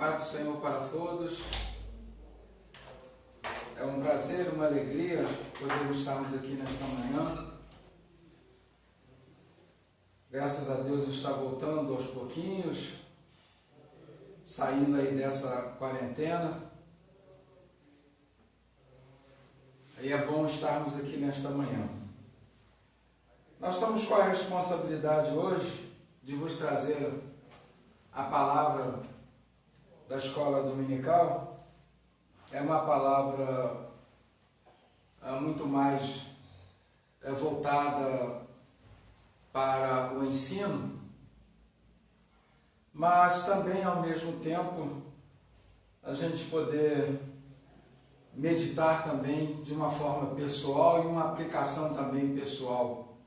paz do Senhor para todos. É um prazer, uma alegria poder estarmos aqui nesta manhã. Graças a Deus está voltando aos pouquinhos, saindo aí dessa quarentena. E é bom estarmos aqui nesta manhã. Nós estamos com a responsabilidade hoje de vos trazer a palavra da escola dominical. É uma palavra muito mais voltada para o ensino, mas também ao mesmo tempo a gente poder meditar também de uma forma pessoal e uma aplicação também pessoal.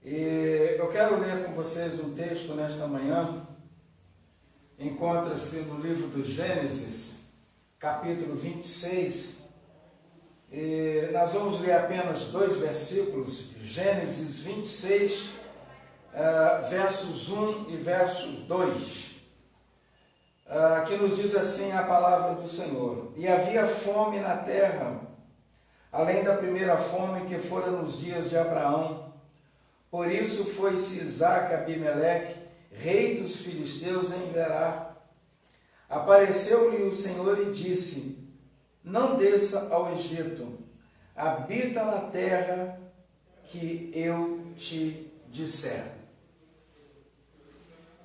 E eu quero ler com vocês um texto nesta manhã. Encontra-se no livro do Gênesis, capítulo 26. E nós vamos ler apenas 2 versículos, Gênesis 26, versos 1 e versos 2, que nos diz assim a palavra do Senhor: E havia fome na terra, além da primeira fome que fora nos dias de Abraão. Por isso foi-se Isaque a Abimeleque, rei dos filisteus, em Gerar. Apareceu-lhe o Senhor e disse: Não desça ao Egito, habita na terra que eu te disser.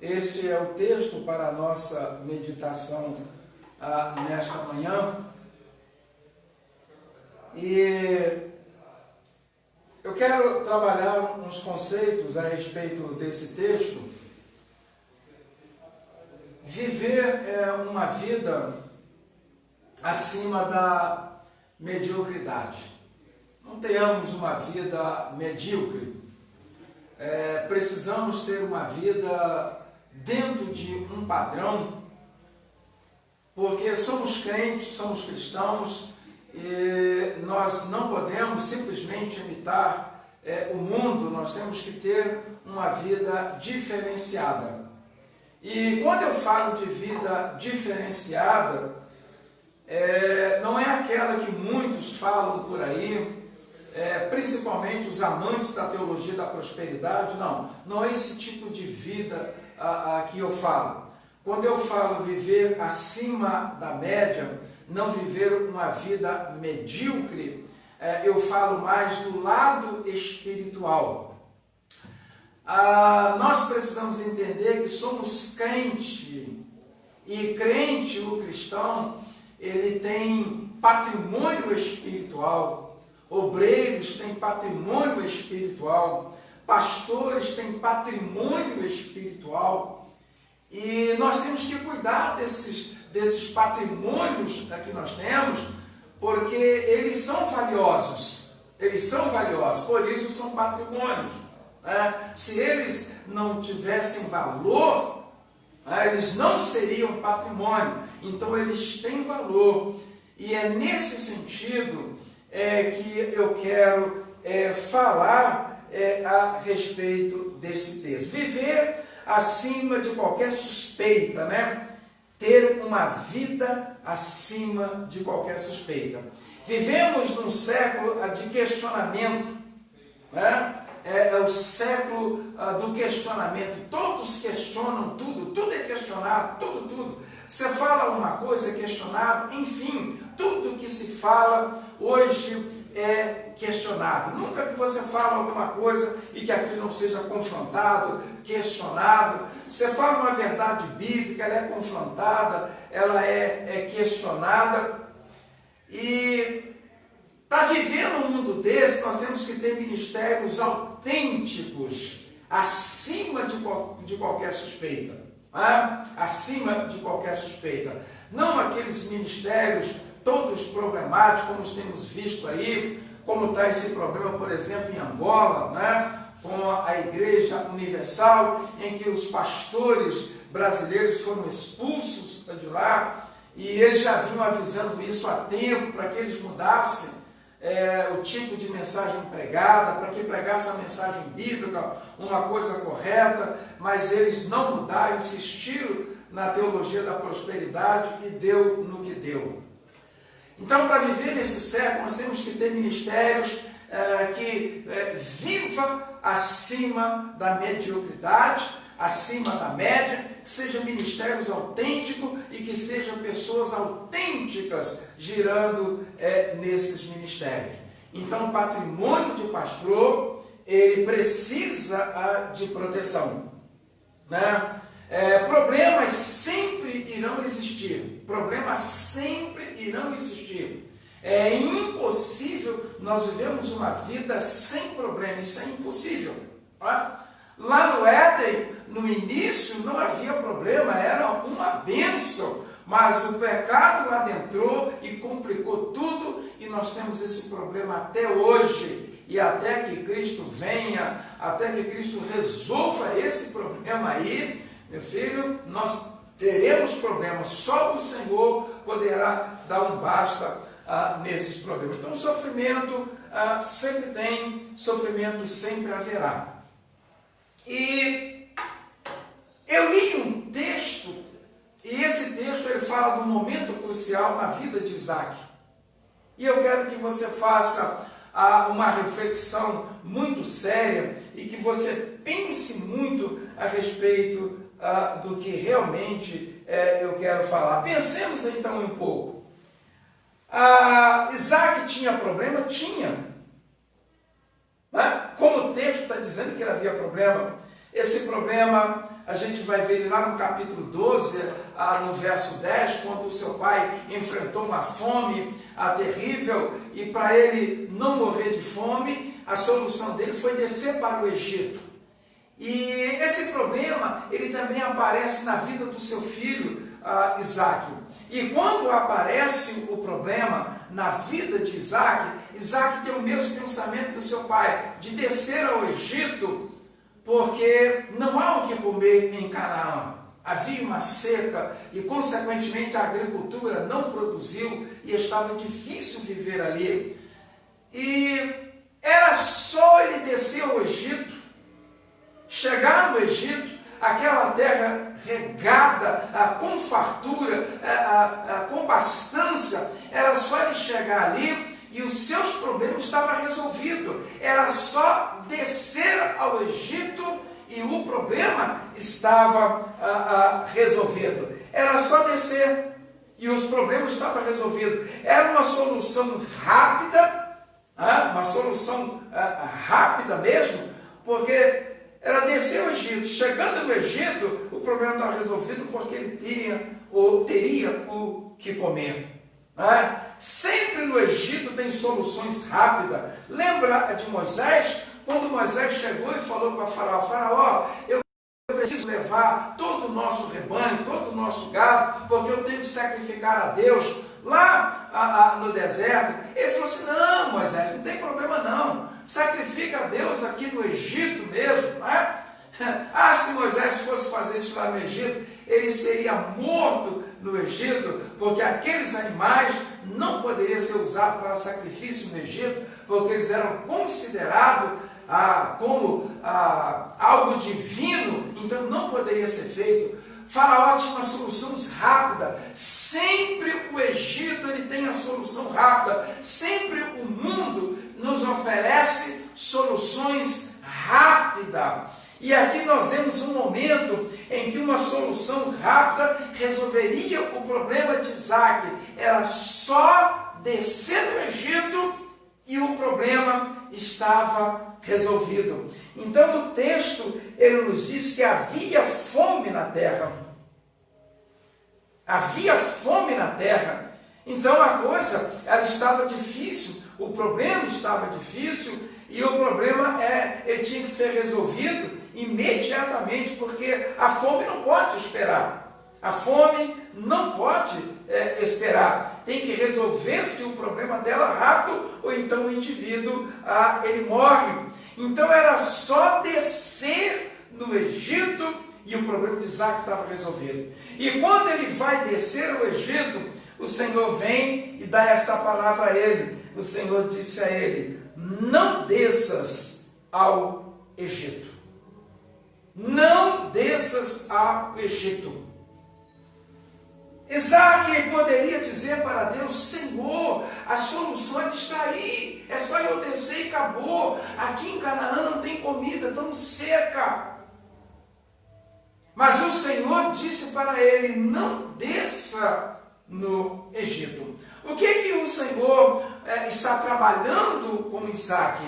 Este é o texto para a nossa meditação nesta manhã. E eu quero trabalhar uns conceitos a respeito desse texto. Viver uma vida acima da mediocridade. Não tenhamos uma vida medíocre. Precisamos ter uma vida dentro de um padrão, porque somos crentes, somos cristãos, e nós não podemos simplesmente imitar o mundo. Nós temos que ter uma vida diferenciada. E quando eu falo de vida diferenciada, não é aquela que muitos falam por aí, principalmente os amantes da teologia da prosperidade. Não é esse tipo de vida que eu falo. Quando eu falo viver acima da média, não viver uma vida medíocre, eu falo mais do lado espiritual. Nós precisamos entender que somos crente, e crente, o cristão, ele tem patrimônio espiritual, obreiros têm patrimônio espiritual, pastores têm patrimônio espiritual, e nós temos que cuidar desses patrimônios que nós temos, porque eles são valiosos, por isso são patrimônios. Se eles não tivessem valor, eles não seriam patrimônio. Então eles têm valor, e é nesse sentido que eu quero falar a respeito desse texto. Viver acima de qualquer suspeita, ter uma vida acima de qualquer suspeita. Vivemos num século de questionamento, é o século do questionamento. Todos questionam tudo é questionado, tudo. Você fala uma coisa, é questionado, enfim, tudo que se fala hoje é questionado. Nunca que você fala alguma coisa e que aquilo não seja confrontado, questionado. Você fala uma verdade bíblica, ela é confrontada, ela é questionada. E para viver num mundo desse, nós temos que ter ministérios autênticos, acima de qualquer suspeita. Acima de qualquer suspeita. Não aqueles ministérios todos problemáticos, como temos visto aí, como está esse problema, por exemplo, em Angola, com a Igreja Universal, em que os pastores brasileiros foram expulsos de lá, e eles já vinham avisando isso há tempo, para que eles mudassem o tipo de mensagem pregada, para que pregasse a mensagem bíblica, uma coisa correta, mas eles não mudaram, insistiram na teologia da prosperidade e deu no que deu. Então, para viver nesse século, nós temos que ter ministérios que viva acima da mediocridade, acima da média, que sejam ministérios autênticos e que sejam pessoas autênticas girando nesses ministérios. Então, o patrimônio de pastor, ele precisa de proteção, né? Problemas sempre irão existir. Problemas sempre irão existir. É impossível nós vivemos uma vida sem problemas. Isso é impossível. Tá? Lá no Éden, no início, não havia problema, era uma bênção. Mas o pecado adentrou e complicou tudo, e nós temos esse problema até hoje. E até que Cristo venha, até que Cristo resolva esse problema aí, meu filho, nós teremos problemas. Só o Senhor poderá dar um basta nesses problemas. Então, sofrimento sempre tem, sofrimento sempre haverá. E eu li um texto, e esse texto ele fala de um momento crucial na vida de Isaac. E eu quero que você faça uma reflexão muito séria e que você pense muito a respeito do que realmente eu quero falar. Pensemos então um pouco. Isaac tinha problema? Tinha. Como o texto está dizendo que ele havia problema. Esse problema a gente vai ver ele lá no capítulo 12, no verso 10, quando o seu pai enfrentou uma fome terrível, e para ele não morrer de fome, a solução dele foi descer para o Egito. E esse problema, ele também aparece na vida do seu filho, Isaac. E quando aparece o problema na vida de Isaac, Isaac tem o mesmo pensamento do seu pai, de descer ao Egito, porque não há o que comer em Canaã. Havia uma seca e, consequentemente, a agricultura não produziu e estava difícil viver ali. E era só ele descer ao Egito, chegar no Egito, aquela terra regada com fartura, com bastância, era só ele chegar ali e os seus problemas estavam resolvidos. Era só descer ao Egito e o problema estava resolvido. Era só descer e os problemas estavam resolvidos. Era uma solução rápida, mesmo, porque era descer ao Egito. Chegando no Egito, o problema estava resolvido porque ele teria o que comer. Sempre no Egito tem soluções rápidas. Lembra de Moisés? Quando Moisés chegou e falou para Faraó: Faraó, eu preciso levar todo o nosso rebanho, todo o nosso gado, porque eu tenho que sacrificar a Deus lá no deserto. Ele falou assim: não, Moisés, não tem problema não, sacrifica a Deus aqui no Egito mesmo, não é? Se Moisés fosse fazer isso lá no Egito, ele seria morto no Egito, porque aqueles animais não poderiam ser usados para sacrifício no Egito, porque eles eram considerados como algo divino, então não poderia ser feito. Faraó tinha uma solução rápida. Sempre o Egito ele tem a solução rápida. Sempre o mundo nos oferece soluções rápidas. E aqui nós vemos um momento em que uma solução rápida resolveria o problema de Isaac. Era só descer do Egito e o problema estava resolvido. Então o texto ele nos diz que havia fome na terra. Havia fome na terra. Então a coisa ela estava difícil, o problema estava difícil e o problema ele tinha que ser resolvido imediatamente, porque a fome não pode esperar. A fome não pode esperar. Tem que resolver-se o problema dela rápido, ou então o indivíduo ele morre. Então era só descer no Egito e o problema de Isaac estava resolvido. E quando ele vai descer ao Egito, o Senhor vem e dá essa palavra a ele. O Senhor disse a ele: não desças ao Egito. Não desças ao Egito. Isaac poderia dizer para Deus: Senhor, a solução está aí, é só eu descer e acabou. Aqui em Canaã não tem comida, estamos seca. Mas o Senhor disse para ele: não desça no Egito. O que o Senhor está trabalhando com Isaac?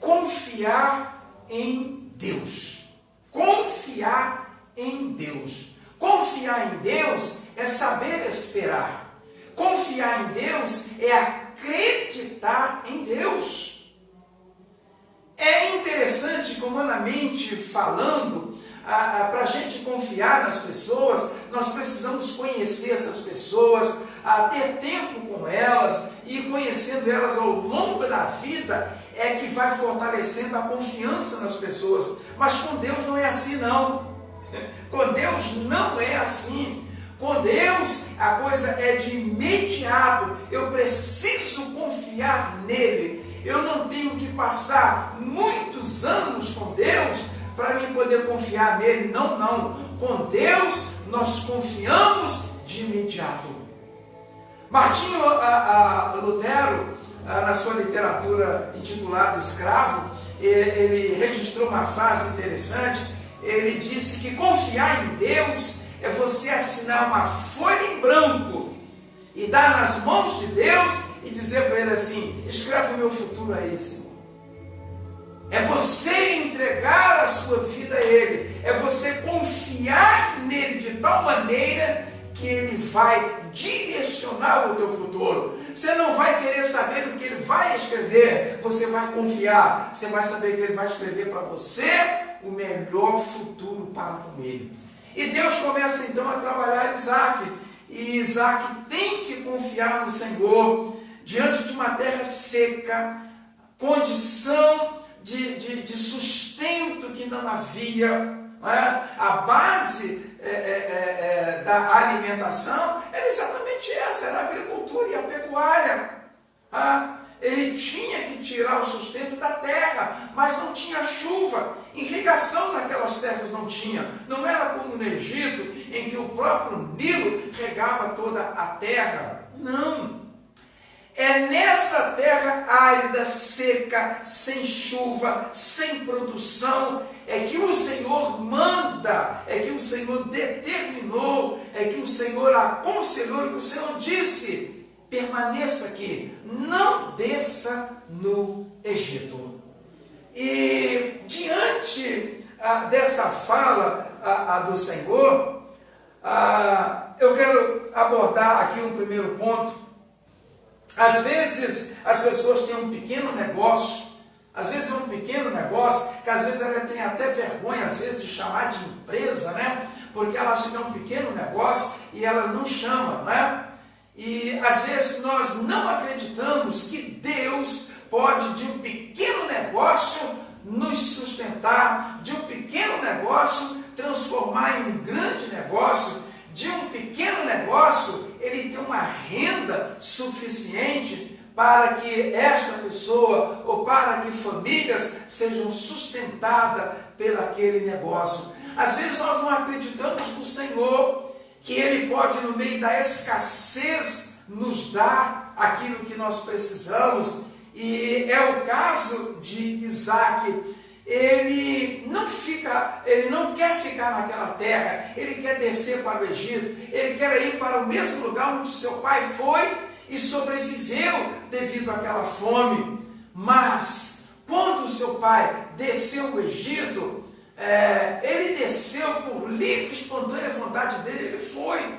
Confiar em Deus. Confiar em Deus. Confiar em Deus é saber esperar. Confiar em Deus é acreditar em Deus. É interessante que, humanamente falando, para a gente confiar nas pessoas, nós precisamos conhecer essas pessoas, ter tempo com elas, e conhecendo elas ao longo da vida é que vai fortalecendo a confiança nas pessoas. Mas com Deus não é assim, não. Com Deus não é assim. Com Deus a coisa é de imediato. Eu preciso confiar nele. Eu não tenho que passar muitos anos com Deus para mim poder confiar nele. Não, não. Com Deus nós confiamos de imediato. Martinho Lutero, na sua literatura intitulada Escravo, ele registrou uma frase interessante. Ele disse que confiar em Deus é você assinar uma folha em branco e dar nas mãos de Deus e dizer para ele assim: escreve o meu futuro aí, Senhor. É você entregar a sua vida a Ele, é você confiar nele de tal maneira que Ele vai direcionar o teu futuro. Você não vai querer saber o que Ele vai escrever, você vai confiar, você vai saber que Ele vai escrever para você o melhor futuro para com Ele. E Deus começa então a trabalhar Isaac, e Isaac tem que confiar no Senhor, diante de uma terra seca, condição de sustento que não havia, não é? A base da alimentação era exatamente essa, era a agricultura e a pecuária. Ele tinha que tirar o sustento da terra, mas não tinha chuva, irrigação naquelas terras não tinha. Não era como no Egito, em que o próprio Nilo regava toda a terra. Não. É nessa terra árida, seca, sem chuva, sem produção, é que o Senhor manda, é que o Senhor determinou, é que o Senhor aconselhou, que o Senhor disse: permaneça aqui, não desça no Egito. E diante dessa fala do Senhor, eu quero abordar aqui um primeiro ponto. Às vezes as pessoas têm um pequeno negócio, às vezes é um pequeno negócio, que às vezes ela tem até vergonha, às vezes, de chamar de empresa, né? Porque ela acha que é um pequeno negócio e ela não chama, né? E às vezes nós não acreditamos que Deus pode, de um pequeno negócio, nos sustentar, de um pequeno negócio, transformar em um grande negócio, de um pequeno negócio, ele tem uma renda suficiente para que esta pessoa, ou para que famílias sejam sustentadas pelaquele negócio. Às vezes nós não acreditamos no Senhor, que Ele pode, no meio da escassez, nos dar aquilo que nós precisamos. E é o caso de Isaac. Ele não quer ficar naquela terra, ele quer descer para o Egito, ele quer ir para o mesmo lugar onde seu pai foi e sobreviveu devido àquela fome. Mas quando seu pai desceu o Egito, ele desceu por livre e espontânea vontade dele, ele foi.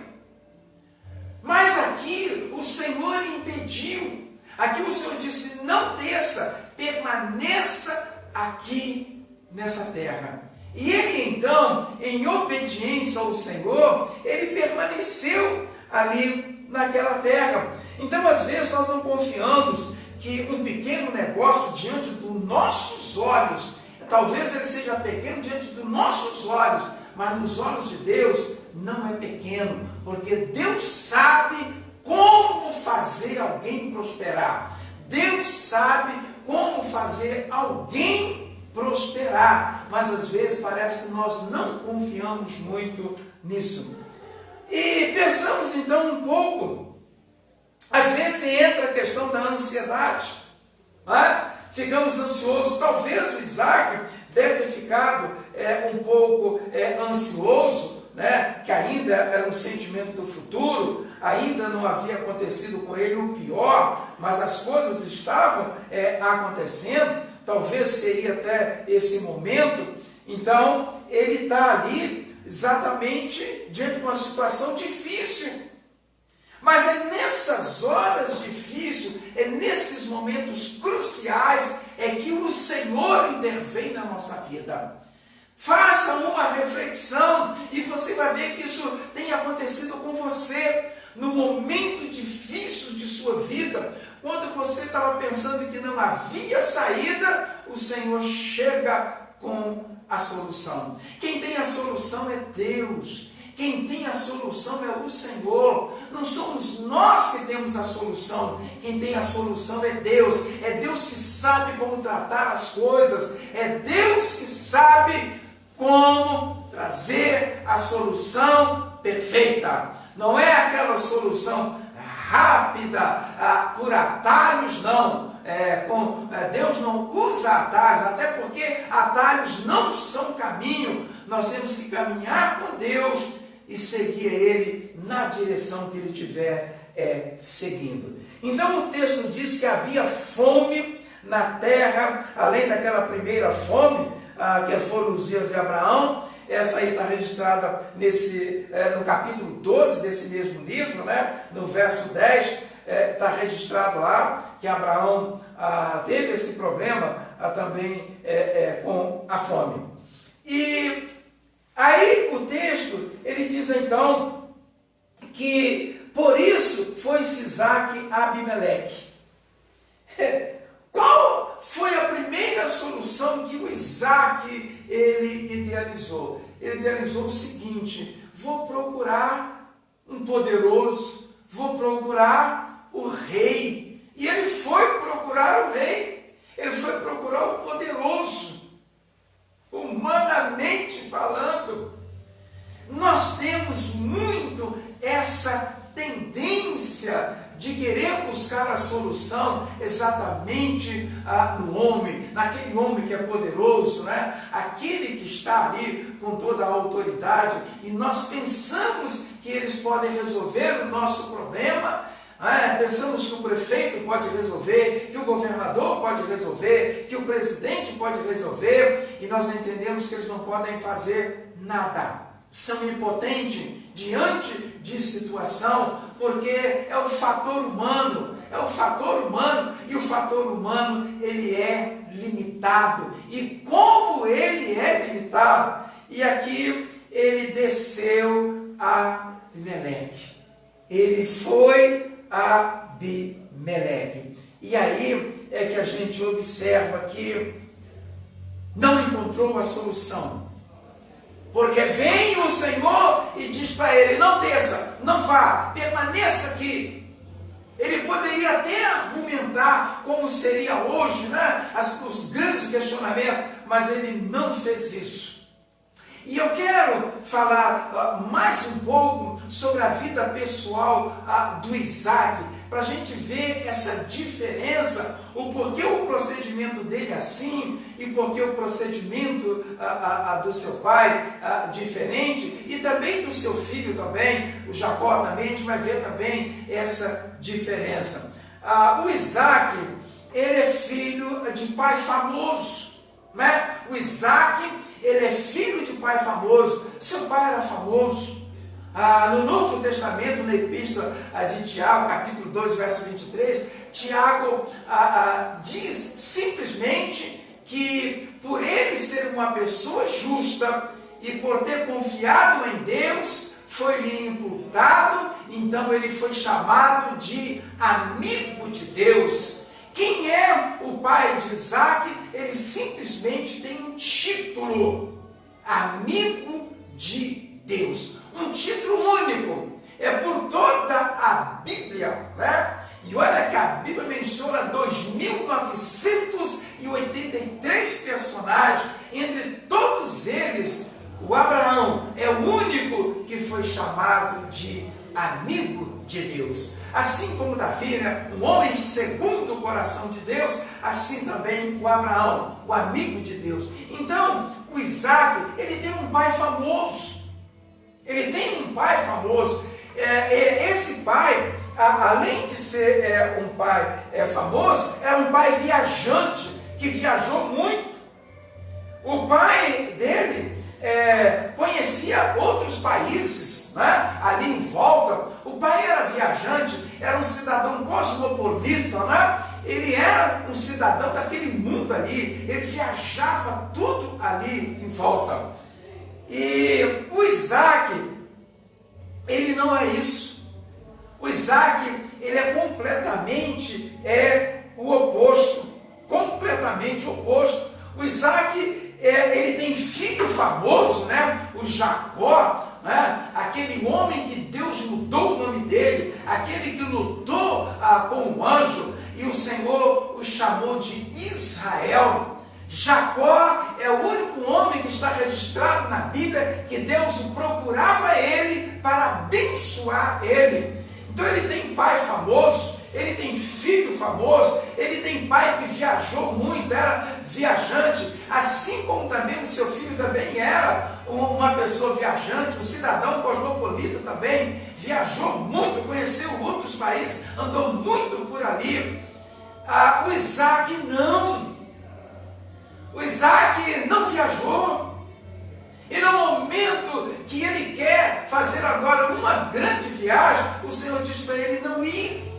Mas aqui o Senhor impediu. Aqui o Senhor disse: não desça, permaneça aqui nessa terra. E ele então, em obediência ao Senhor, ele permaneceu ali naquela terra. Então, às vezes, nós não confiamos que um pequeno negócio diante dos nossos olhos, talvez ele seja pequeno diante dos nossos olhos, mas nos olhos de Deus não é pequeno, porque Deus sabe como fazer alguém prosperar. Deus sabe como fazer alguém prosperar, mas às vezes parece que nós não confiamos muito nisso. E pensamos então um pouco, às vezes entra a questão da ansiedade, né? Ficamos ansiosos. Talvez o Isaac deve ter ficado um pouco ansioso, né? Que ainda era um sentimento do futuro, ainda não havia acontecido com ele o pior, mas as coisas estavam acontecendo, talvez seria até esse momento. Então ele está ali exatamente diante de uma situação difícil. Mas é nessas horas difíceis, é nesses momentos cruciais, é que o Senhor intervém na nossa vida. Faça uma reflexão e você vai ver que isso tem acontecido com você. No momento difícil de sua vida, quando você estava pensando que não havia saída, o Senhor chega com a solução. Quem tem a solução é Deus. Quem tem a solução é o Senhor. Não somos nós que temos a solução. Quem tem a solução é Deus. É Deus que sabe como tratar as coisas. É Deus que sabe como trazer a solução perfeita. Não é aquela solução rápida, por atalhos, não. Deus não usa atalhos, até porque atalhos não são caminho. Nós temos que caminhar com Deus e seguir Ele na direção que Ele estiver seguindo. Então o texto diz que havia fome na terra, além daquela primeira fome, que foram os dias de Abraão. Essa aí está registrada no capítulo 12 desse mesmo livro, né? No verso 10, está registrado lá que Abraão teve esse problema também com a fome. E aí o texto, ele diz então que por isso foi-se Isaac a Abimeleque. Qual foi a primeira solução que o Isaac ele idealizou? Ele idealizou o seguinte: vou procurar um poderoso, vou procurar o rei. E ele foi procurar o rei, ele foi procurar o poderoso. Humanamente falando, nós temos muito essa tendência de querer buscar a solução exatamente no homem, naquele homem que é poderoso, né? Aquele que está ali com toda a autoridade, e nós pensamos que eles podem resolver o nosso problema. Pensamos que o prefeito pode resolver, que o governador pode resolver, que o presidente pode resolver, e nós entendemos que eles não podem fazer nada. São impotentes diante de situação, porque é o fator humano, e o fator humano, ele é limitado. E como ele é limitado? E aqui ele desceu a Abimeleque. Ele foi a Abimeleque. E aí é que a gente observa que não encontrou a solução. Porque vem o Senhor e diz para ele: não desça, não vá, permaneça aqui. Ele poderia até argumentar como seria hoje, né? Os grandes questionamentos, mas ele não fez isso. E eu quero falar mais um pouco sobre a vida pessoal do Isaac, para a gente ver essa diferença, o porquê o procedimento dele é assim, e porquê o procedimento do seu pai diferente, e também do seu filho também, o Jacó também, a gente vai ver também essa diferença. O Isaac, ele é filho de pai famoso, né? O Isaac, ele é filho de pai famoso. Seu pai era famoso. No Novo Testamento, na Epístola de Tiago, capítulo 2, verso 23, Tiago diz simplesmente que por ele ser uma pessoa justa e por ter confiado em Deus, foi-lhe imputado, então ele foi chamado de amigo de Deus. Quem é o pai de Isaac? Ele simplesmente tem um título: amigo de Deus. Um título único. É por toda a Bíblia, né? E olha que a Bíblia menciona 2.983 personagens. Entre todos eles, o Abraão é o único que foi chamado de amigo de Deus. Assim como Davi, né, um homem segundo o coração de Deus, assim também o Abraão, o amigo de Deus. Então, o Isaac, ele tem um pai famoso. Ele tem um pai famoso. Esse pai, além de ser um pai famoso, era um pai viajante, que viajou muito. O pai dele conhecia outros países, né, ali em volta. O pai era viajante, era um cidadão cosmopolita, né? Ele era um cidadão daquele mundo ali, ele viajava tudo ali em volta. E o Isaac, ele não é isso. O Isaac, ele é completamente o oposto, completamente oposto. O Isaac, ele tem filho famoso, né? O Jacó, né? Aquele homem que Deus mudou o nome dele, aquele que lutou com o anjo, e o Senhor o chamou de Israel. Jacó é o único homem que está registrado na Bíblia que Deus procurava ele para abençoar ele. Então ele tem pai famoso, ele tem filho famoso, ele tem pai que viajou muito, era viajante, assim como também o seu filho também era uma pessoa viajante, um cidadão cosmopolita também, viajou muito, conheceu outros países, andou muito por ali. O Isaac não. O Isaac não viajou. E no momento que ele quer fazer agora uma grande viagem, o Senhor diz para ele não ir,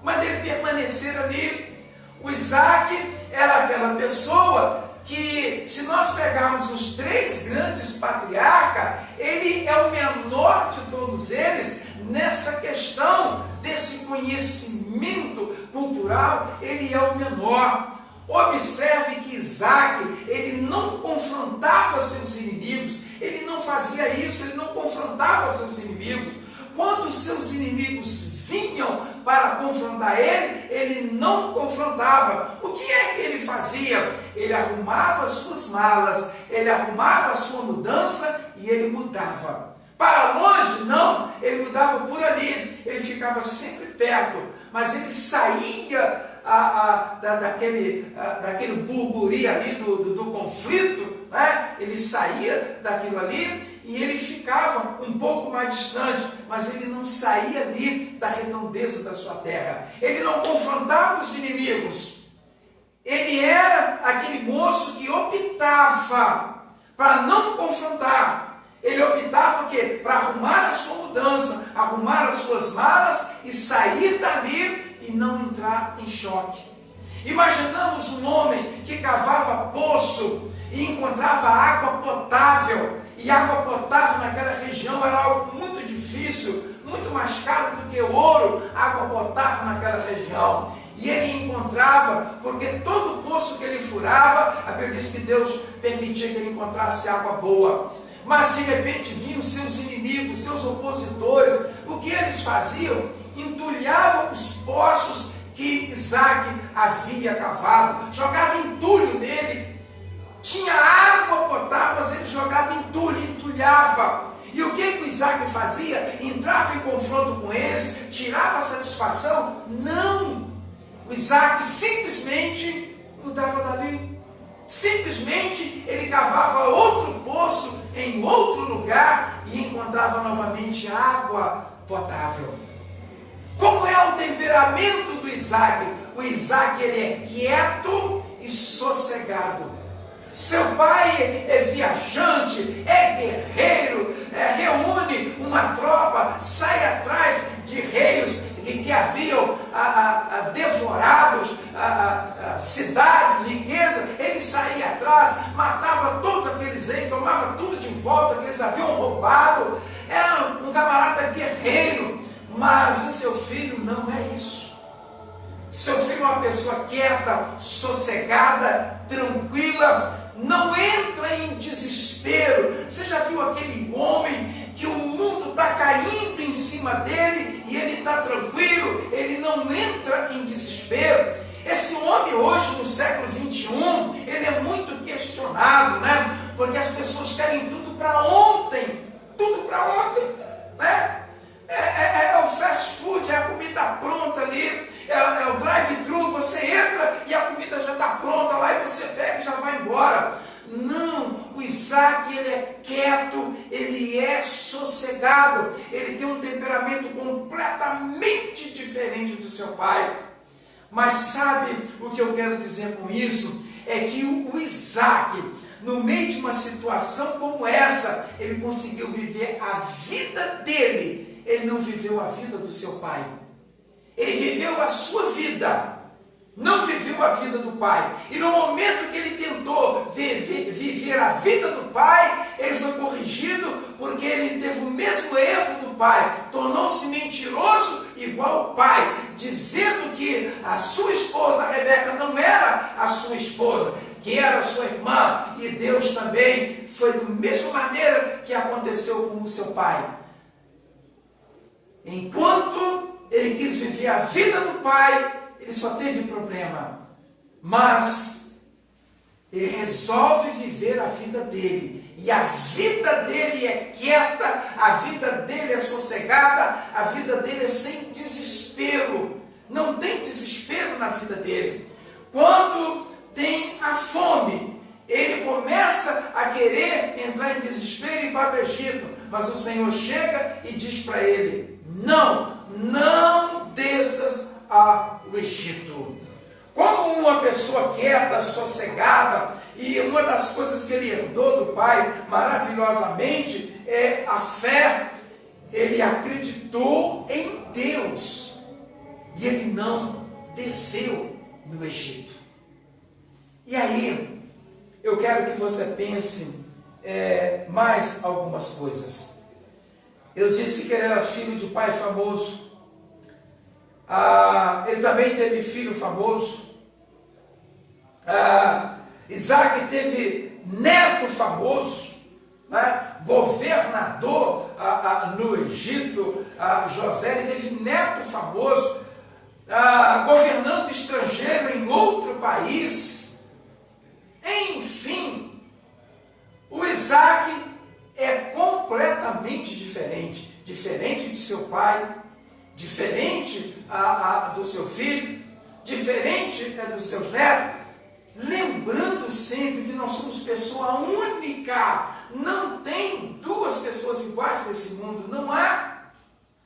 mas ele permanecer ali. O Isaac era aquela pessoa que, se nós pegarmos os 3 grandes patriarcas, ele é o menor de todos eles nessa questão desse conhecimento cultural, ele é o menor. Observe que Isaac, ele não confrontava seus inimigos, ele não fazia isso, ele não confrontava seus inimigos. Quando os seus inimigos vinham para confrontar ele, ele não confrontava. O que é que ele fazia? Ele arrumava as suas malas, ele arrumava a sua mudança e ele mudava. Para longe, não, ele mudava por ali, ele ficava sempre perto, mas ele saía daquele burburi ali do conflito, né? Ele saía daquilo ali e ele ficava um pouco mais distante, mas ele não saía ali da redondeza da sua terra, ele não confrontava os inimigos. Ele era aquele moço que optava para não confrontar. Ele optava o quê? Para arrumar a sua mudança, arrumar as suas malas e sair dali e não entrar em choque. Imaginamos um homem que cavava poço e encontrava água potável. E água potável naquela região era algo muito difícil, muito mais caro do que ouro, água potável naquela região. E ele encontrava, porque todo poço que ele furava, a Bíblia diz que Deus permitia que ele encontrasse água boa. Mas de repente vinham seus inimigos, seus opositores. O que eles faziam? Entulhavam os poços que Isaac havia cavado, jogava entulho nele. Tinha água potável, mas ele jogava entulho, entulhava. E o que o Isaac fazia? Entrava em confronto com eles, tirava a satisfação? Não! O Isaac simplesmente mudava dali. Simplesmente ele cavava outro poço em outro lugar e encontrava novamente água potável. Como é o temperamento do Isaac? O Isaac, ele é quieto e sossegado. Seu pai é viajante, é guerreiro, reúne uma tropa, sai atrás de reis que haviam devorado cidades, riqueza. Ele saía atrás, matava todos aqueles reis, tomava tudo de volta que eles haviam roubado. Era um camarada guerreiro, mas o seu filho não é isso. Seu filho é uma pessoa quieta, sossegada, tranquila, não entra em desespero. Você já viu aquele homem que o mundo está caindo em cima dele e ele está tranquilo, ele não entra em desespero? Esse homem hoje, no século 21, ele é muito questionado, né? Porque as pessoas querem tudo para ontem, né? você entra e a comida já está pronta lá e você pega e já vai embora. Não, o Isaac, ele é quieto, ele é sossegado, ele tem um temperamento completamente diferente do seu pai. Mas sabe o que eu quero dizer com isso? É que o Isaac, no meio de uma situação como essa, ele conseguiu viver a vida dele. Ele não viveu a vida do seu pai. Ele viveu a sua vida, não viveu a vida do pai. E no momento que ele tentou viver a vida do pai, ele foi corrigido, porque ele teve o mesmo erro do pai. Tornou-se mentiroso igual o pai, dizendo que a sua esposa, a Rebeca, não era a sua esposa, que era a sua irmã. E Deus também foi da mesma maneira que aconteceu com o seu pai. Enquanto ele quis viver a vida do pai, ele só teve problema. Mas ele resolve viver a vida dele. E a vida dele é quieta, a vida dele é sossegada, a vida dele é sem desespero. Não tem desespero na vida dele. Quando tem a fome, ele começa a querer entrar em desespero e ir para o Egito. Mas o Senhor chega e diz para ele: não desças ao Egito. Como uma pessoa quieta, sossegada, e uma das coisas que ele herdou do pai maravilhosamente é a fé. Ele acreditou em Deus e ele não desceu no Egito. E aí, eu quero que você pense mais algumas coisas. Eu disse que ele era filho de pai famoso. Ele também teve filho famoso. Isaac teve neto famoso, né? Governador no Egito. José, ele teve neto famoso, governando estrangeiro em outro país. Enfim, o Isaac é completamente diferente de seu pai, diferente do seu filho, diferente dos seus netos. Lembrando sempre que nós somos pessoa única, não tem duas pessoas iguais nesse mundo, não há,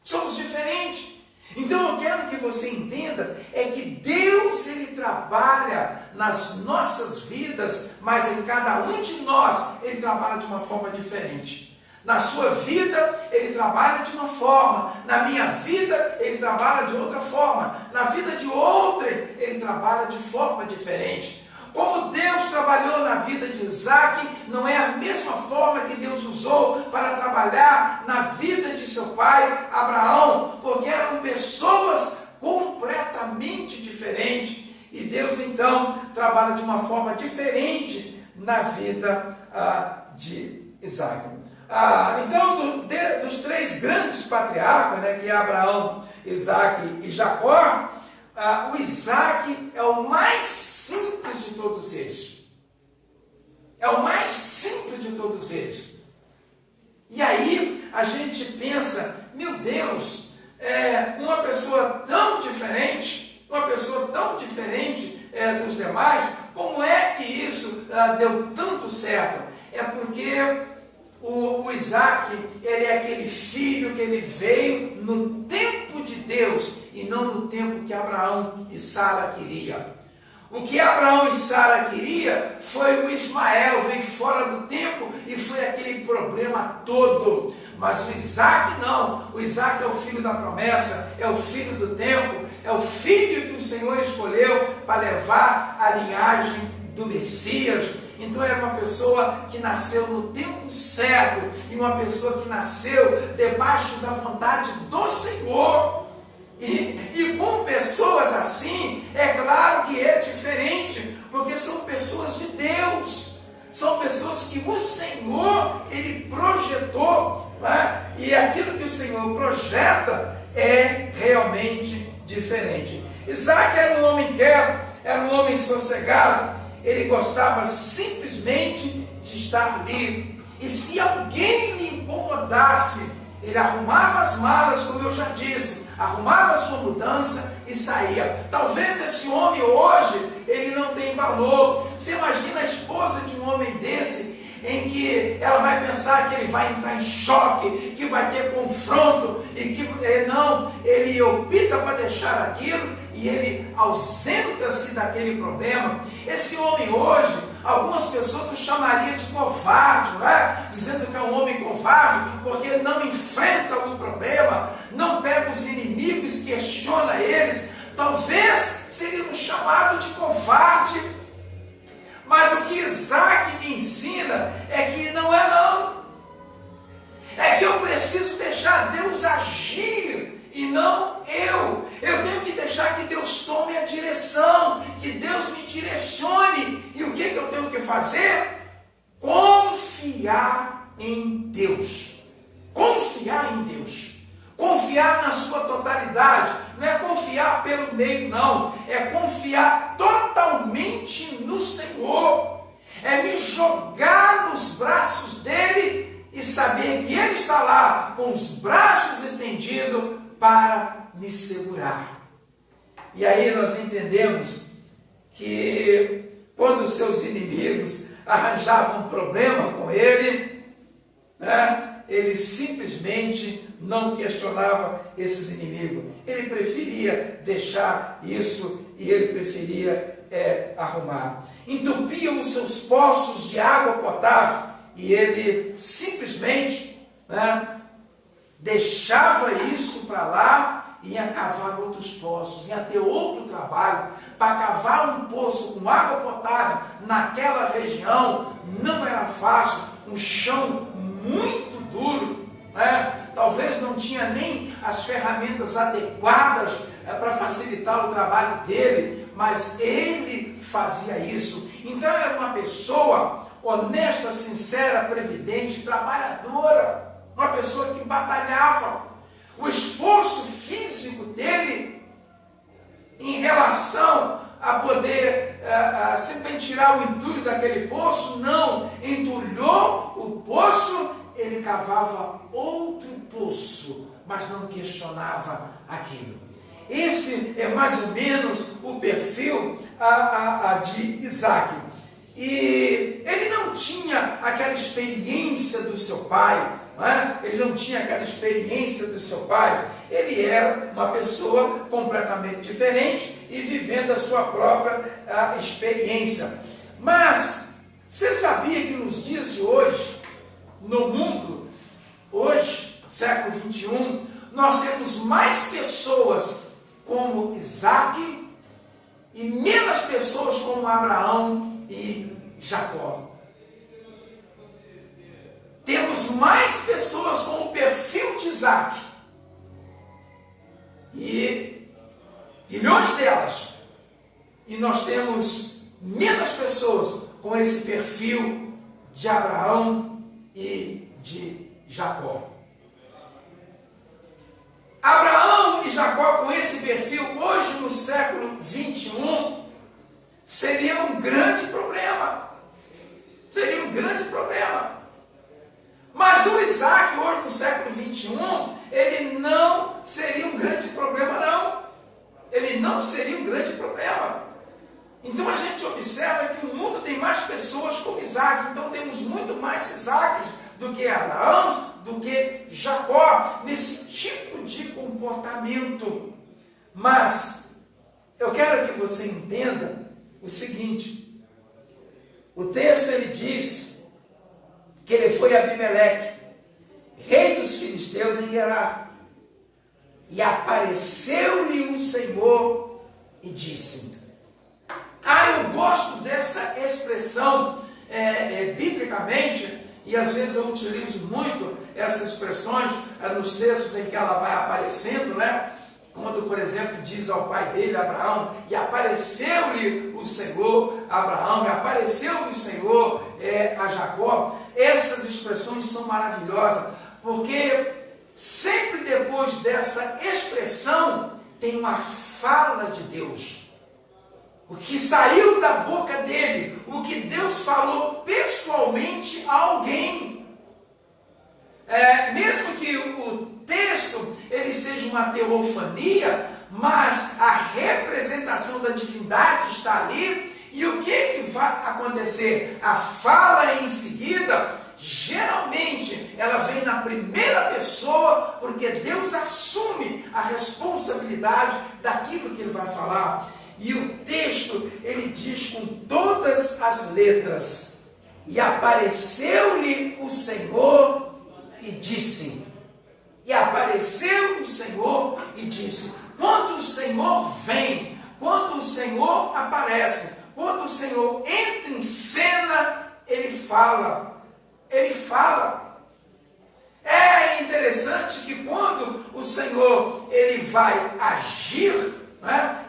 somos diferentes. Então eu quero que você entenda que Deus, ele trabalha nas nossas vidas, mas em cada um de nós ele trabalha de uma forma diferente. Na sua vida, ele trabalha de uma forma. Na minha vida, ele trabalha de outra forma. Na vida de outra, ele trabalha de forma diferente. Como Deus trabalhou na vida de Isaac, não é a mesma forma que Deus usou para trabalhar na vida de seu pai, Abraão, porque eram pessoas completamente diferentes. E Deus, então, trabalha de uma forma diferente na vida de Isaac. Então, dos três grandes patriarcas, né, que é Abraão, Isaac e Jacó, o Isaac é o mais simples de todos eles. É o mais simples de todos eles. E aí a gente pensa, meu Deus, uma pessoa tão diferente dos demais, como é que isso deu tanto certo? É porque o Isaac, ele é aquele filho que ele veio no tempo de Deus e não no tempo que Abraão e Sara queria. O que Abraão e Sara queria foi o Ismael, veio fora do tempo e foi aquele problema todo. Mas o Isaac não. O Isaac é o filho da promessa, é o filho do tempo, é o filho que o Senhor escolheu para levar a linhagem do Messias. Então era uma pessoa que nasceu no tempo certo e uma pessoa que nasceu debaixo da vontade do Senhor. E com pessoas assim, é claro que é diferente, porque são pessoas de Deus, são pessoas que o Senhor, ele projetou, né? E aquilo que o Senhor projeta é realmente diferente. Isaac era um homem quieto, era um homem sossegado, ele gostava simplesmente de estar livre. E se alguém lhe incomodasse, ele arrumava as malas, como eu já disse, arrumava a sua mudança e saía. Talvez esse homem hoje, ele não tem valor. Você imagina a esposa de um homem desse, em que ela vai pensar que ele vai entrar em choque, que vai ter confronto, e que não, ele opta para deixar aquilo, e ele ausenta-se daquele problema. Esse homem hoje, algumas pessoas o chamariam de covarde, não é? Dizendo que é um homem covarde, porque ele não enfrenta o problema, não pega os inimigos, questiona eles. Talvez seria um chamado de covarde. Mas o que Isaac me ensina é que não é não. É que eu preciso deixar Deus agir e não eu. Eu tenho que deixar que Deus tome a direção, que Deus me direcione. E o que eu tenho que fazer? Confiar em Deus. Confiar em Deus. Confiar na sua totalidade. Não é confiar pelo meio, não. É confiar totalmente no Senhor. É me jogar nos braços dele e saber que ele está lá com os braços estendidos para me segurar. E aí nós entendemos que quando os seus inimigos arranjavam um problema com ele, né, ele simplesmente não questionava esses inimigos. Ele preferia deixar isso e ele preferia arrumar. Entupia os seus poços de água potável e ele simplesmente, né, deixava isso para lá e ia cavar outros poços, ia ter outro trabalho. Para cavar um poço com água potável naquela região não era fácil, um chão muito duro, né? Talvez não tinha nem as ferramentas adequadas para facilitar o trabalho dele, mas ele fazia isso. Então era uma pessoa honesta, sincera, previdente, trabalhadora, uma pessoa que batalhava. O esforço físico dele em relação a poder simplesmente tirar o entulho daquele poço, não, entulhou o poço, ele cavava outro poço, mas não questionava aquilo. Esse é mais ou menos o perfil de Isaac. E ele não tinha aquela experiência do seu pai, né? Ele não tinha aquela experiência do seu pai. Ele era uma pessoa completamente diferente e vivendo a sua própria experiência. Mas você sabia que nos dias de hoje, no mundo, hoje, século 21, nós temos mais pessoas como Isaac e menos pessoas como Abraão e Jacó. Temos mais pessoas com o perfil de Isaac e milhões delas, e nós temos menos pessoas com esse perfil de Abraão e de Jacó. Abraão e Jacó com esse perfil, hoje no século 21, seria um grande problema. Seria um grande problema. Mas o Isaac, hoje no século 21, ele não seria um grande problema, não. Ele não seria um grande problema. Então a gente observa que o mundo tem mais pessoas como Isaac. Então temos muito mais Isaques do que Abraão, do que Jacó, nesse tipo de comportamento. Mas eu quero que você entenda o seguinte. O texto ele diz que ele foi Abimeleque, rei dos filisteus em Gerar, e apareceu-lhe o Senhor e disse: eu gosto dessa expressão biblicamente, e às vezes eu utilizo muito essas expressões nos textos em que ela vai aparecendo, né? Quando, por exemplo, diz ao pai dele, Abraão, e apareceu-lhe o Senhor a Abraão, e apareceu-lhe o Senhor a Jacó. Essas expressões são maravilhosas, porque sempre depois dessa expressão tem uma fala de Deus. O que saiu da boca dele, o que Deus falou pessoalmente a alguém. Mesmo que o teofania, mas a representação da divindade está ali. E o que vai acontecer? A fala em seguida, geralmente, ela vem na primeira pessoa, porque Deus assume a responsabilidade daquilo que ele vai falar. E o texto, ele diz com todas as letras: e apareceu-lhe o Senhor e disse. E apareceu o Senhor e disse. Quando o Senhor vem, quando o Senhor aparece, quando o Senhor entra em cena, ele fala. Ele fala. É interessante que quando o Senhor ele vai agir, né?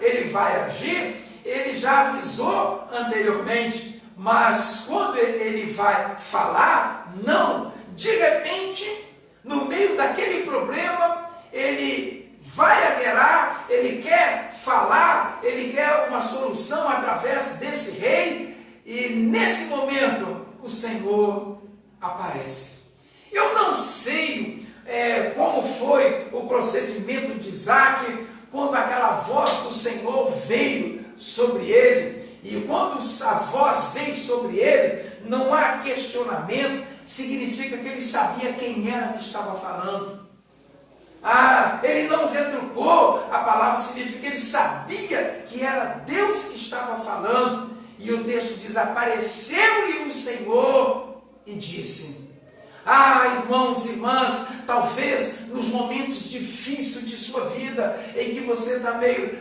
Ele já avisou anteriormente, mas quando ele vai falar, não. De repente, no meio daquele problema, ele vai aguerrar, ele quer falar, ele quer uma solução através desse rei, e nesse momento o Senhor aparece. Eu não sei como foi o procedimento de Isaac quando aquela voz do Senhor veio sobre ele, e quando a voz veio sobre ele, não há questionamento, significa que ele sabia quem era que estava falando. Ele não retrucou a palavra, significa que ele sabia que era Deus que estava falando. E o texto diz: apareceu-lhe o Senhor e disse. Irmãos e irmãs, talvez nos momentos difíceis de sua vida, em que você está meio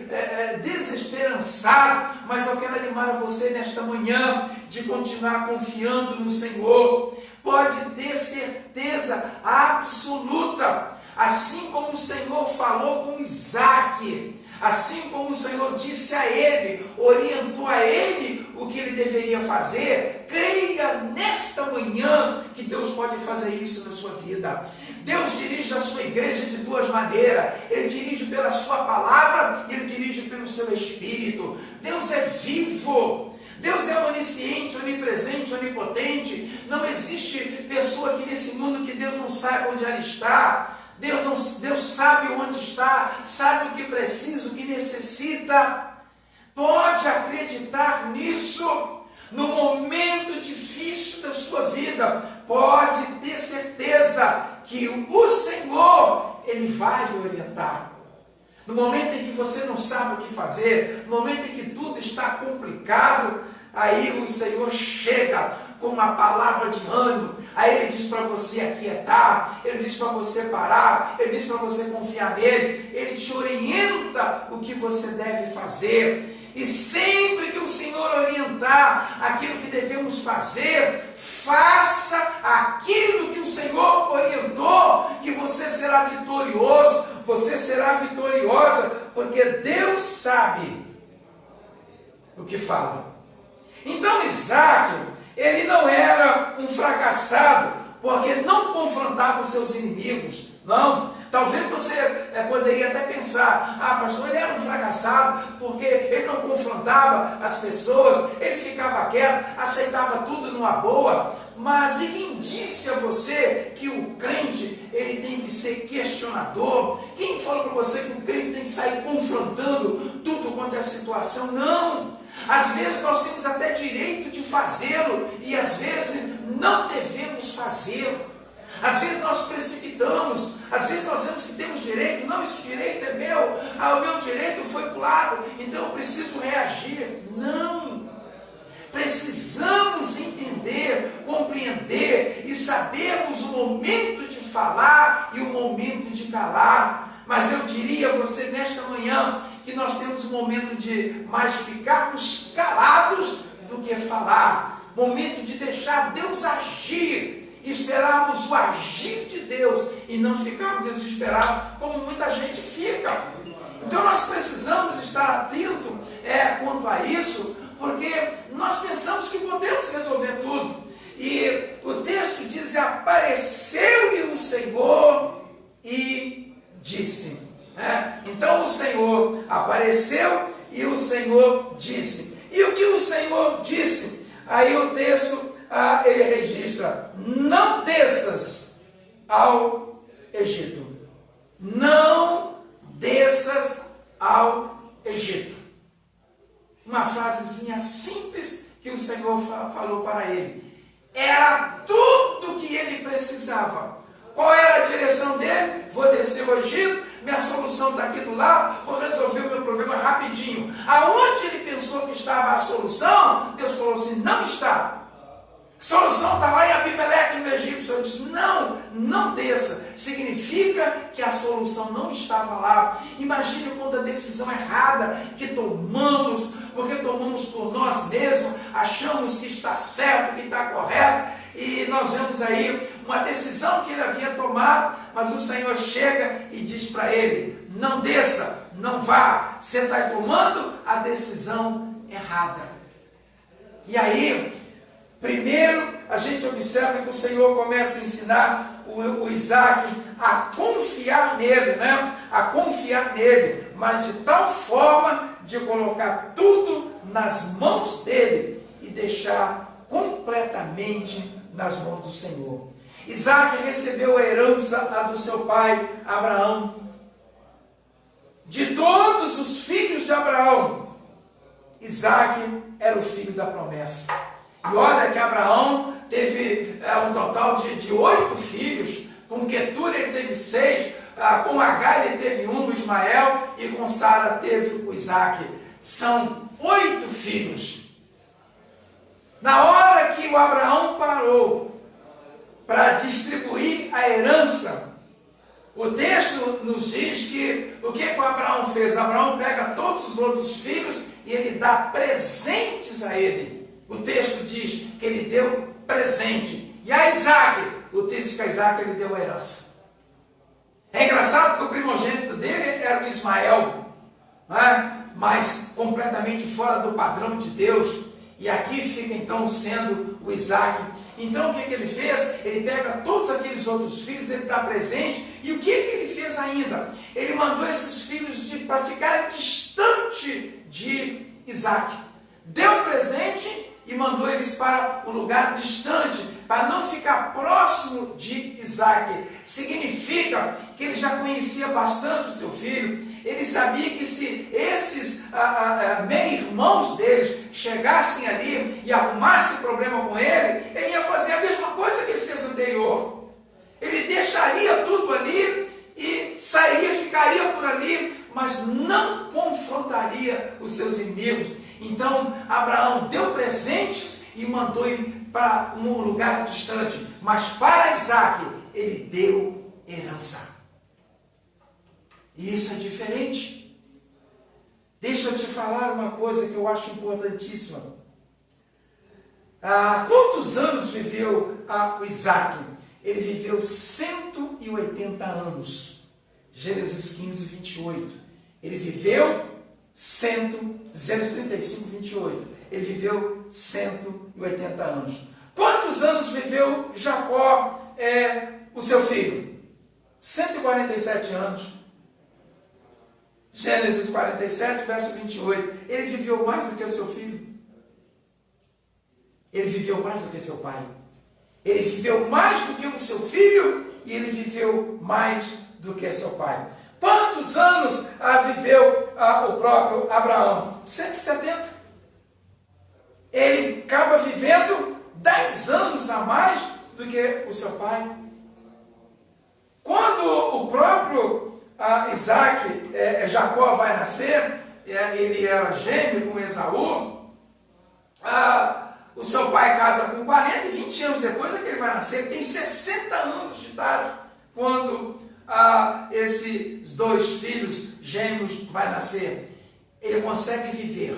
desesperançado, mas eu quero animar você nesta manhã de continuar confiando no Senhor. Pode ter certeza absoluta, assim como o Senhor falou com Isaac, assim como o Senhor disse a ele, orientou a ele o que ele deveria fazer, creia nesta manhã que Deus pode fazer isso na sua vida. Deus dirige a sua igreja de duas maneiras. Ele dirige pela sua palavra e ele dirige pelo seu Espírito. Deus é vivo. Deus é onisciente, onipresente, onipotente. Não existe pessoa aqui nesse mundo que Deus não saiba onde ela está. Deus sabe onde está, sabe o que precisa, o que necessita. Pode acreditar nisso. No momento difícil da sua vida, pode ter certeza que o Senhor, Ele vai lhe orientar. No momento em que você não sabe o que fazer, no momento em que tudo está complicado, aí o Senhor chega com uma palavra de ânimo. Aí Ele diz para você aquietar, Ele diz para você parar, Ele diz para você confiar nele, Ele te orienta o que você deve fazer. E sempre que o Senhor orientar aquilo que devemos fazer, faça aquilo que o Senhor orientou, que você será vitorioso, você será vitoriosa, porque Deus sabe o que fala. Então Isaac, ele não era um fracassado, porque não confrontava os seus inimigos, não. Talvez você poderia até pensar, pastor, ele era um fracassado, porque ele não confrontava as pessoas, ele ficava quieto, aceitava tudo numa boa. Mas e quem disse a você que o crente, ele tem que ser questionador? Quem falou para você que o crente tem que sair confrontando tudo quanto é situação? Não! Às vezes nós temos até direito de fazê-lo, e às vezes não devemos fazê-lo. Às vezes nós precipitamos, às vezes nós vemos que temos direito, não, esse direito é meu, o meu direito foi pulado, então eu preciso reagir. Não! Precisamos entender, compreender e sabermos o momento de falar e o momento de calar. Mas eu diria a você nesta manhã que nós temos um momento de mais ficarmos calados do que falar, momento de deixar Deus agir, esperarmos o agir de Deus e não ficarmos desesperados como muita gente fica. Então nós precisamos estar atentos quanto a isso, porque nós pensamos que podemos resolver tudo. E o texto diz: apareceu-lhe o Senhor e disse. Então o Senhor apareceu e o Senhor disse. E o que o Senhor disse? Aí o texto ele registra: não desças ao Egito. Não desças desças ao Egito. Uma frasezinha simples que o Senhor falou para ele. Era tudo que ele precisava. Qual era a direção dele? Vou descer ao Egito, minha solução está aqui do lado, vou resolver o meu problema rapidinho. Aonde ele pensou que estava a solução, Deus falou assim, não está. A solução está lá em Abimeleque, no Egito. O Senhor disse, não, não desça. Significa que a solução não estava lá. Imagine quando a decisão errada que tomamos, porque tomamos por nós mesmos, achamos que está certo, que está correto, e nós vemos aí uma decisão que ele havia tomado, mas o Senhor chega e diz para ele, não desça, não vá, você está tomando a decisão errada. E aí, primeiro, a gente observa que o Senhor começa a ensinar o Isaac a confiar nele, né? A confiar nele, mas de tal forma de colocar tudo nas mãos dele e deixar completamente nas mãos do Senhor. Isaac recebeu a herança do seu pai Abraão. De todos os filhos de Abraão, Isaac era o filho da promessa. E olha que Abraão teve um total de 8 filhos, com Quetura ele teve 6, com Agar ele teve 1, Ismael, e com Sara teve o Isaac. São 8 filhos. Na hora que o Abraão parou para distribuir a herança, o texto nos diz que o que o Abraão fez? Abraão pega todos os outros filhos e ele dá presentes a ele. O texto diz que ele deu presente. E a Isaac, o texto diz que a Isaac ele deu a herança. É engraçado que o primogênito dele era o Ismael, né? Mas completamente fora do padrão de Deus. E aqui fica então sendo o Isaac. Então o que ele fez? Ele pega todos aqueles outros filhos, ele dá presente. E o que ele fez ainda? Ele mandou esses filhos para ficarem distante de Isaac. Deu presente e mandou eles para um lugar distante, para não ficar próximo de Isaac. Significa que ele já conhecia bastante o seu filho. Ele sabia que se esses meio-irmãos deles chegassem ali e arrumassem problema com ele, ele ia fazer a mesma coisa que ele fez anterior. Ele deixaria tudo ali e sairia, ficaria por ali, mas não confrontaria os seus inimigos. Então, Abraão deu presentes e mandou ir para um lugar distante. Mas para Isaac, ele deu herança. E isso é diferente. Deixa eu te falar uma coisa que eu acho importantíssima. Quantos anos viveu o Isaac? Ele viveu 180 anos. Gênesis 15, 28. Ele viveu 35, 28. Ele viveu 180 anos. Quantos anos viveu Jacó, o seu filho? 147 anos. Gênesis 47, verso 28. Ele viveu mais do que o seu filho. Ele viveu mais do que seu pai. Ele viveu mais do que o seu filho e ele viveu mais do que seu pai. Quantos anos viveu o próprio Abraão? 170. Ele acaba vivendo 10 anos a mais do que o seu pai. Quando o próprio Isaac, Jacó vai nascer, ele era gêmeo com Esaú, o seu pai casa com 40 e 20 anos depois é que ele vai nascer. Ele tem 60 anos de idade quando esses 2 filhos gêmeos vai nascer. Ele consegue viver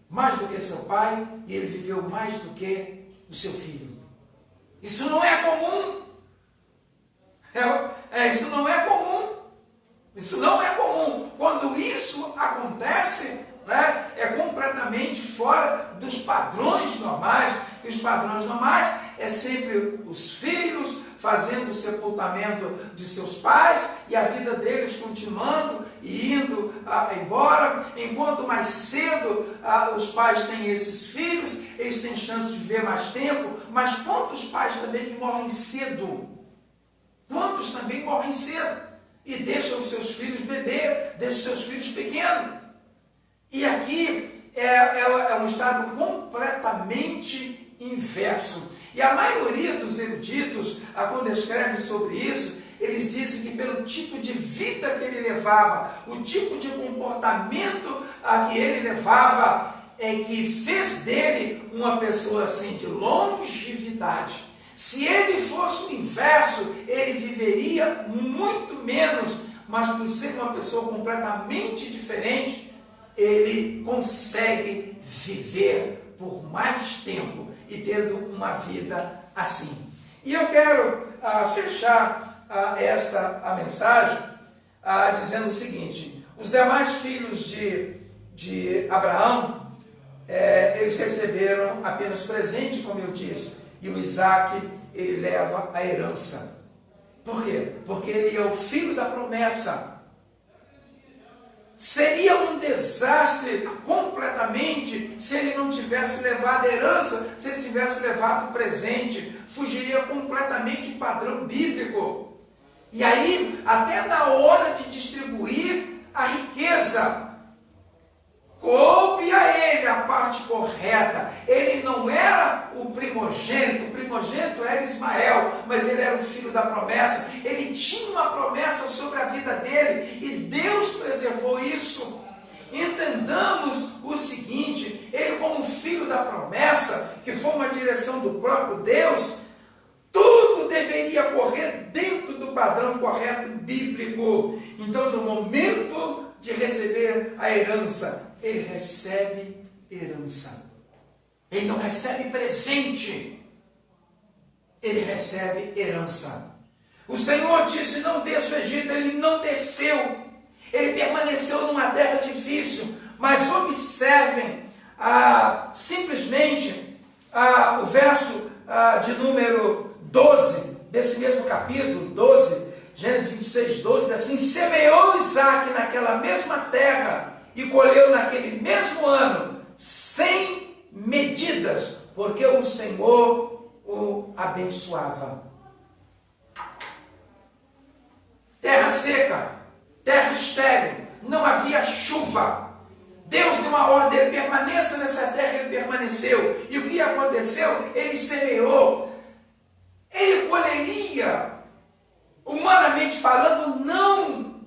mais do que seu pai e ele viveu mais do que o seu filho. Isso não é comum. Isso não é comum. Isso não é comum. Quando isso acontece, né, é completamente fora dos padrões normais. Que os padrões normais é sempre os filhos fazendo o sepultamento de seus pais e a vida deles continuando e indo embora. Enquanto mais cedo os pais têm esses filhos, eles têm chance de viver mais tempo. Mas quantos pais também que morrem cedo? Quantos também morrem cedo? e deixa os seus filhos beber, deixa os seus filhos pequenos. E aqui é um estado completamente inverso. E a maioria dos eruditos, quando escrevem sobre isso, eles dizem que pelo tipo de vida que ele levava, o tipo de comportamento a que ele levava, é que fez dele uma pessoa assim de longevidade. Se ele fosse o inverso, ele viveria muito menos, mas por ser uma pessoa completamente diferente, ele consegue viver por mais tempo e tendo uma vida assim. E eu quero fechar esta mensagem dizendo o seguinte: os demais filhos de Abraão, eles receberam apenas presente, como eu disse, e o Isaac, ele leva a herança. Por quê? Porque ele é o filho da promessa. Seria um desastre completamente se ele não tivesse levado a herança, se ele tivesse levado o presente, fugiria completamente o padrão bíblico. E aí, até na hora de distribuir a riqueza, coube a ele a parte correta. Ele não era o primogênito era Ismael, mas ele era o filho da promessa. Ele tinha uma promessa sobre a vida dele e Deus preservou isso. Entendamos o seguinte: ele, como filho da promessa, que foi uma direção do próprio Deus, tudo deveria correr dentro do padrão correto bíblico. Então, no momento de receber a herança, ele recebe herança. Ele não recebe presente, ele recebe herança. O Senhor disse: não desça o Egito. Ele não desceu, ele permaneceu numa terra difícil. Mas observem simplesmente o verso de número 12, desse mesmo capítulo 12, Gênesis 26, 12, diz assim: semeou Isaac naquela mesma terra e colheu naquele mesmo ano, sem medidas, porque o Senhor o abençoava. Terra seca, terra estéril, não havia chuva. Deus deu uma ordem: ele permaneça nessa terra. Ele permaneceu. E o que aconteceu? Ele semeou. Ele colheria, humanamente falando, não.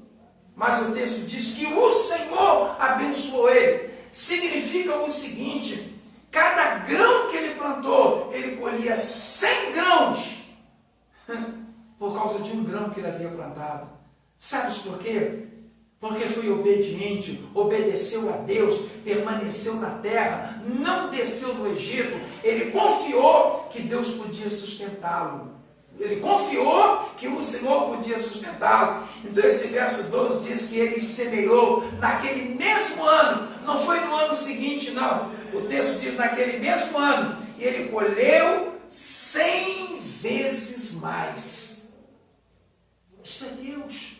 Mas o texto diz que o Senhor abençoou ele. Significa o seguinte: cada grão que ele plantou, ele colhia 100 grãos, por causa de um grão que ele havia plantado. Sabes por quê? Porque foi obediente, obedeceu a Deus, permaneceu na terra, não desceu do Egito. Ele confiou que Deus podia sustentá-lo. Ele confiou que o Senhor podia sustentá-lo. Então esse verso 12 diz que ele semeou naquele mesmo ano. Não foi no ano seguinte, não. O texto diz naquele mesmo ano. E ele colheu 100 vezes mais. Isto é Deus.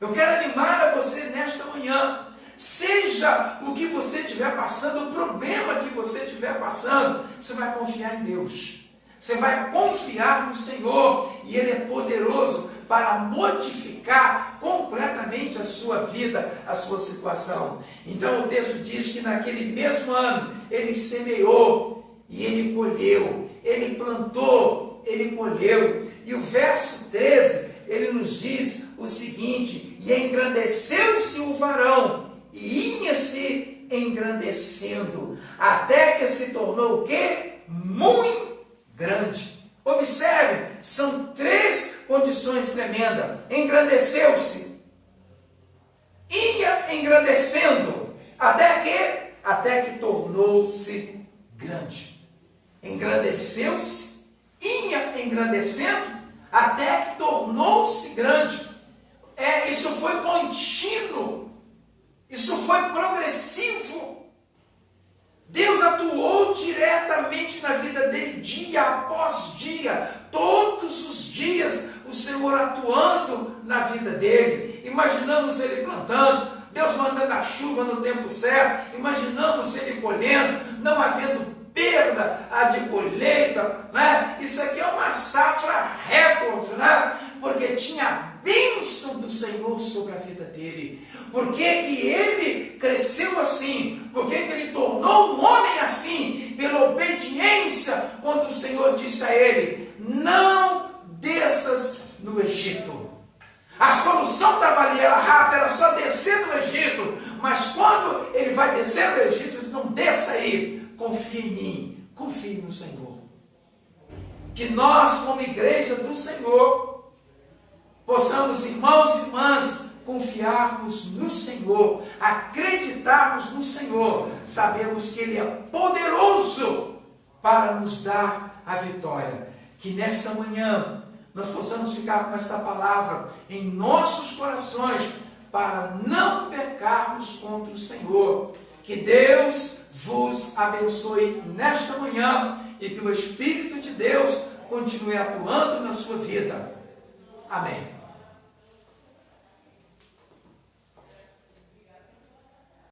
Eu quero animar a você nesta manhã. Seja o que você estiver passando, o problema que você estiver passando, você vai confiar em Deus. Você vai confiar no Senhor. E Ele é poderoso para modificar completamente a sua vida, a sua situação. Então o texto diz que naquele mesmo ano, ele semeou e ele colheu. Ele plantou, ele colheu. E o verso 13, ele nos diz o seguinte: e engrandeceu-se o varão, e ia-se engrandecendo, até que se tornou o quê? Muito grande. Observe, são 3 condições tremendas. Engrandeceu-se, ia engrandecendo, até que tornou-se grande. Engrandeceu-se, ia engrandecendo, até que tornou-se grande. Isso foi contínuo, isso foi progressivo. Deus atuou diretamente na vida dele, dia após dia, todos os dias, o Senhor atuando na vida dele. Imaginamos ele plantando, Deus mandando a chuva no tempo certo, imaginamos ele colhendo, não havendo perda de colheita, né? Isso aqui é uma safra recorde, né? Porque tinha a bênção do sobre a vida dele. Por que que ele cresceu assim? Por que que ele tornou um homem assim? Pela obediência, quando o Senhor disse a ele: não desças no Egito. A solução estava ali, era rápida, era só descer no Egito. Mas quando ele vai descer no Egito, ele diz: não desça aí, confie em mim, confie no Senhor. Que nós, como igreja do Senhor, possamos, irmãos e irmãs, confiarmos no Senhor, acreditarmos no Senhor, sabemos que Ele é poderoso para nos dar a vitória. Que nesta manhã nós possamos ficar com esta palavra em nossos corações, para não pecarmos contra o Senhor. Que Deus vos abençoe nesta manhã e que o Espírito de Deus continue atuando na sua vida. Amém.